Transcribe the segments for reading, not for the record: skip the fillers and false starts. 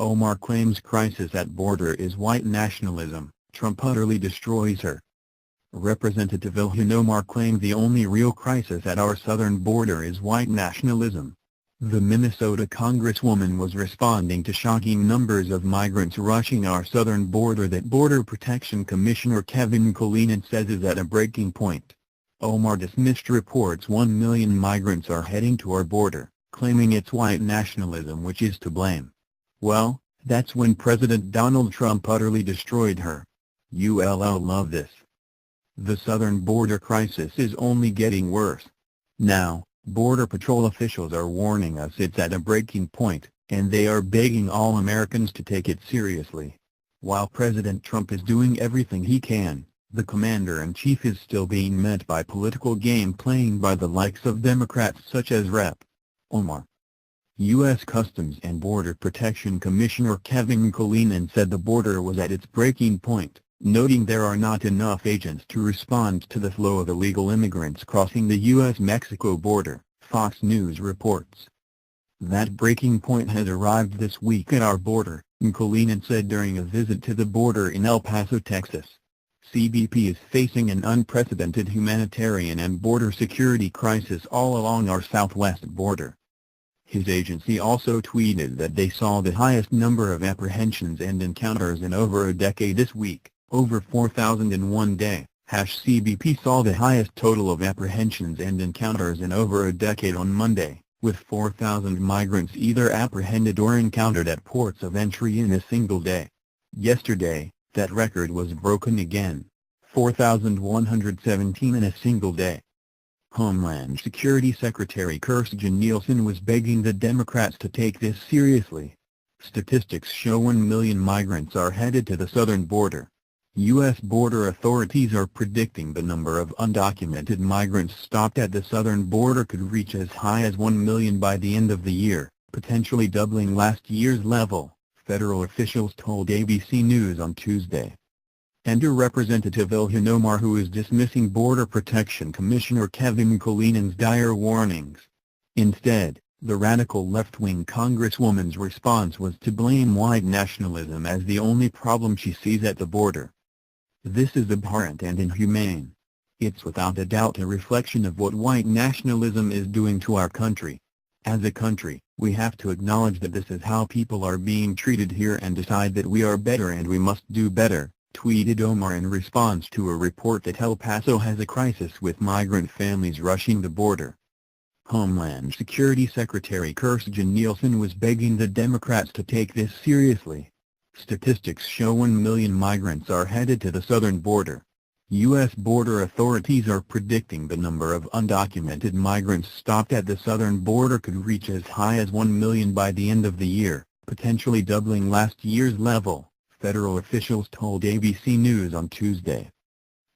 Omar claims crisis at border is white nationalism, Trump utterly destroys her. Representative Ilhan Omar claimed the only real crisis at our southern border is white nationalism. The Minnesota congresswoman was responding to shocking numbers of migrants rushing our southern border that Border Protection Commissioner Kevin Cullinan says is at a breaking point. Omar dismissed reports 1 million migrants are heading to our border, claiming it's white nationalism which is to blame. Well, that's when President Donald Trump utterly destroyed her. You'll love this. The southern border crisis is only getting worse. Now, Border Patrol officials are warning us it's at a breaking point, and they are begging all Americans to take it seriously. While President Trump is doing everything he can, the commander-in-chief is still being met by political game playing by the likes of Democrats such as Rep. Omar. U.S. Customs and Border Protection Commissioner Kevin Cullinan said the border was at its breaking point, noting there are not enough agents to respond to the flow of illegal immigrants crossing the U.S.-Mexico border, Fox News reports. That breaking point has arrived this week at our border, Cullinan said during a visit to the border in El Paso, Texas. CBP is facing an unprecedented humanitarian and border security crisis all along our southwest border. His agency also tweeted that they saw the highest number of apprehensions and encounters in over a decade this week. Over 4,000 in one day. CBP saw the highest total of apprehensions and encounters in over a decade on Monday, with 4,000 migrants either apprehended or encountered at ports of entry in a single day. Yesterday, that record was broken again. 4,117 in a single day. Homeland Security Secretary Kirstjen Nielsen was begging the Democrats to take this seriously. Statistics show 1 million migrants are headed to the southern border. U.S. border authorities are predicting the number of undocumented migrants stopped at the southern border could reach as high as 1 million by the end of the year, potentially doubling last year's level, federal officials told ABC News on Tuesday. Enter Representative Ilhan Omar, who is dismissing Border Protection Commissioner Kevin Cullinan's dire warnings. Instead, the radical left-wing congresswoman's response was to blame white nationalism as the only problem she sees at the border. This is abhorrent and inhumane. It's without a doubt a reflection of what white nationalism is doing to our country. As a country, we have to acknowledge that this is how people are being treated here and decide that we are better and we must do better, tweeted Omar in response to a report that El Paso has a crisis with migrant families rushing the border. Homeland Security Secretary Kirstjen Nielsen was begging the Democrats to take this seriously. Statistics show 1 million migrants are headed to the southern border. U.S. border authorities are predicting the number of undocumented migrants stopped at the southern border could reach as high as 1 million by the end of the year, potentially doubling last year's level, federal officials told ABC News on Tuesday.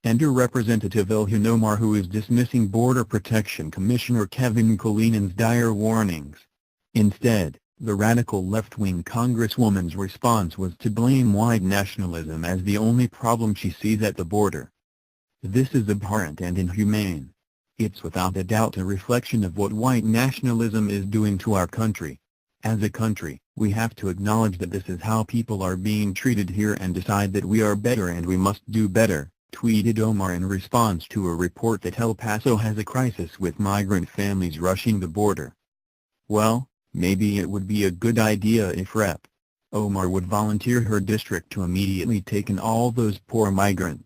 Enter Representative Ilhan Omar, who is dismissing Border Protection Commissioner Kevin Cullinan's dire warnings. Instead, the radical left-wing congresswoman's response was to blame white nationalism as the only problem she sees at the border. This is abhorrent and inhumane. It's without a doubt a reflection of what white nationalism is doing to our country. As a country, we have to acknowledge that this is how people are being treated here and decide that we are better and we must do better, tweeted Omar in response to a report that El Paso has a crisis with migrant families rushing the border. Well, maybe it would be a good idea if Rep. Omar would volunteer her district to immediately take in all those poor migrants.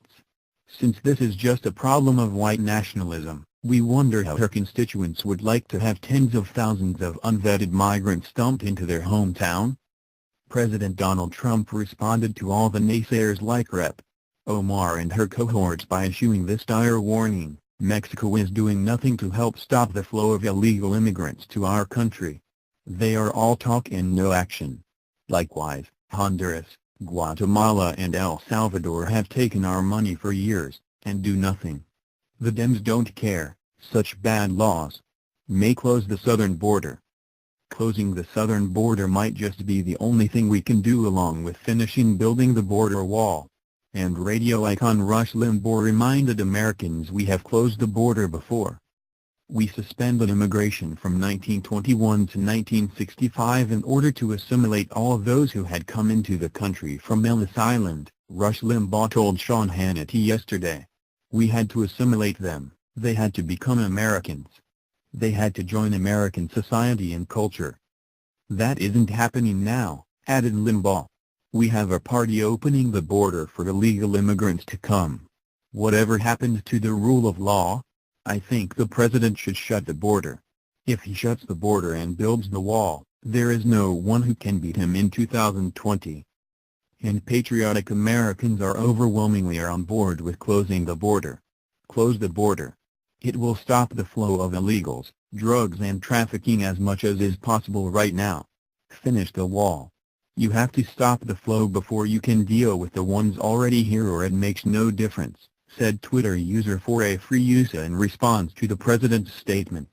Since this is just a problem of white nationalism, we wonder how her constituents would like to have tens of thousands of unvetted migrants dumped into their hometown. President Donald Trump responded to all the naysayers like Rep. Omar and her cohorts by issuing this dire warning: Mexico is doing nothing to help stop the flow of illegal immigrants to our country. They are all talk and no action. Likewise, Honduras, Guatemala and El Salvador have taken our money for years, and do nothing. The Dems don't care. Such bad laws may close the southern border. Closing the southern border might just be the only thing we can do, along with finishing building the border wall. And radio icon Rush Limbaugh reminded Americans we have closed the border before. We suspended immigration from 1921 to 1965 in order to assimilate all of those who had come into the country from Ellis Island, Rush Limbaugh told Sean Hannity yesterday. We had to assimilate them, they had to become Americans. They had to join American society and culture. That isn't happening now, added Limbaugh. We have a party opening the border for illegal immigrants to come. Whatever happened to the rule of law? I think the president should shut the border. If he shuts the border and builds the wall, there is no one who can beat him in 2020. And patriotic Americans are overwhelmingly on board with closing the border. Close the border. It will stop the flow of illegals, drugs and trafficking as much as is possible right now. Finish the wall. You have to stop the flow before you can deal with the ones already here, or it makes no difference, said Twitter user For a Free USA in response to the president's statement.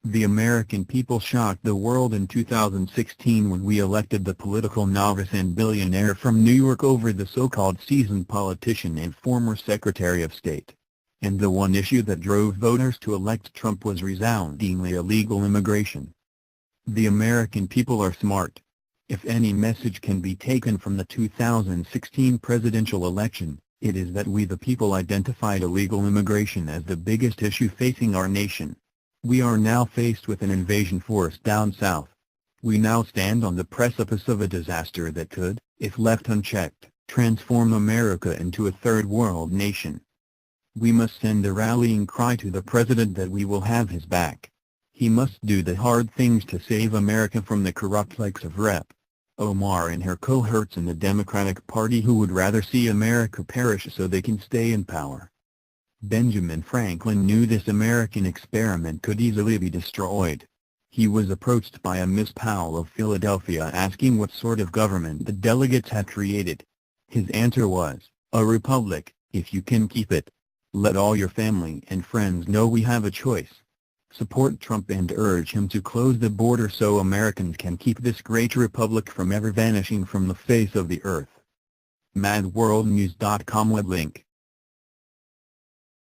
The American people shocked the world in 2016 when we elected the political novice and billionaire from New York over the so-called seasoned politician and former Secretary of State. And the one issue that drove voters to elect Trump was resoundingly illegal immigration. The American people are smart. If any message can be taken from the 2016 presidential election, it is that we the people identified illegal immigration as the biggest issue facing our nation. We are now faced with an invasion force down south. We now stand on the precipice of a disaster that could, if left unchecked, transform America into a third-world nation. We must send a rallying cry to the president that we will have his back. He must do the hard things to save America from the corrupt likes of Rep. Omar and her cohorts in the Democratic Party who would rather see America perish so they can stay in power. Benjamin Franklin knew this American experiment could easily be destroyed. He was approached by a Miss Powell of Philadelphia asking what sort of government the delegates had created. His answer was, "A republic, if you can keep it. Let all your family and friends know we have a choice. Support Trump and urge him to close the border so Americans can keep this great republic from ever vanishing from the face of the earth." MadWorldNews.com web link